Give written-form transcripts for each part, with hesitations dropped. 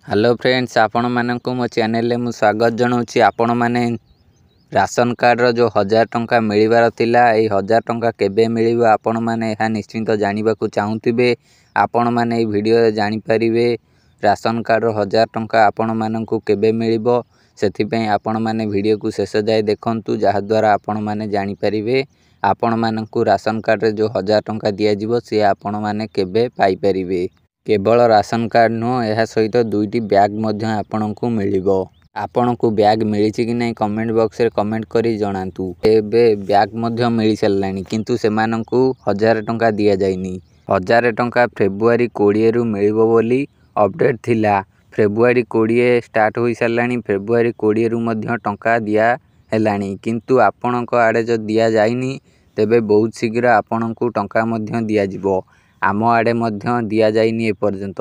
Hello friends, आपण मानक मो चैनल में स्वागत जनाऊँगी। आपण मैंने राशन कार्ड जो 1000 टंका मिलबार थिला, 1000 टंका केबे मिलिबो आपण मैंने यह निश्चिंत जानवा चाहूथे। आपण मैंने ये वीडियो जानीपारे राशन कार्ड 1000 टंका आपण मानक केबे मिलिबो। सेथिपई आपण मैंने वीडियो को शेष जाए देखंतु, जहाद्वारा आपण मैंने जानीपारे आपण मानक राशन कार्ड जो 1000 टंका दिज्व सी आपण मैंने केबे पाई परिबे। केवल राशन कार्ड नुह, यह सहित दुईटी बैग आपण को मिलिबो। आपण को बैग मिली कि नहीं कमेंट बॉक्स रे कमेंट करी जणातु। एबे बैग मिल सारानी किंतु से 1000 टंका दिया जाइनी। 1000 टंका फेब्रुआरी 20 रु मिलिबो बोली अपडेट थिला। फेब्रुआरी 20 स्टार्ट हो सारानी। फेब्रुआरी 20 रु मध्य टंका दिया हेलानी, किंतु आपण को आड़े जो दिया जाइनी तेबे बहुत शीघ्र आपण को टंका दिया जिवो। आम आड़े दिया जाइनी एपर्यंत,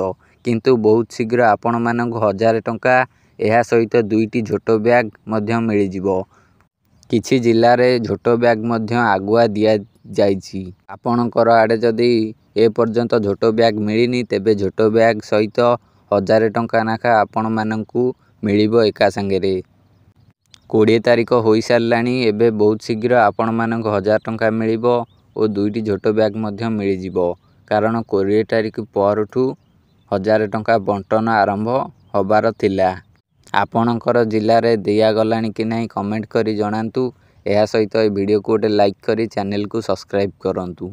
किंतु बहुत शीघ्र आपण मानक 1000 टंका यह सहित दुईटी झोटो बैग मिल जिवो। किछि जिल्ला रे झोटो बैग आगुआ दिया जाइछि। आपणकर आड़े जदि ए पर्यंत झोटो बैग मिलनी तेबे झोटो बैग सहित 1000 टंका नाखा आपण मानकु मिलिबो एका संगे। 20 तारिख हो सारानी। एबे बहुत शीघ्र आपण मानक 1000 टंका मिलिबो और दुईटी झोटो बैग मिल जिवो। कारण 20 तारिख परठू 1000 टंका बंटन आरंभ होबार थिला। आपणकर जिल्ला रे दिया गलानी कि नहीं कमेंट करी जणातु। यह सहित वीडियो को गोटे लाइक करी चैनल को सब्सक्राइब करंतु।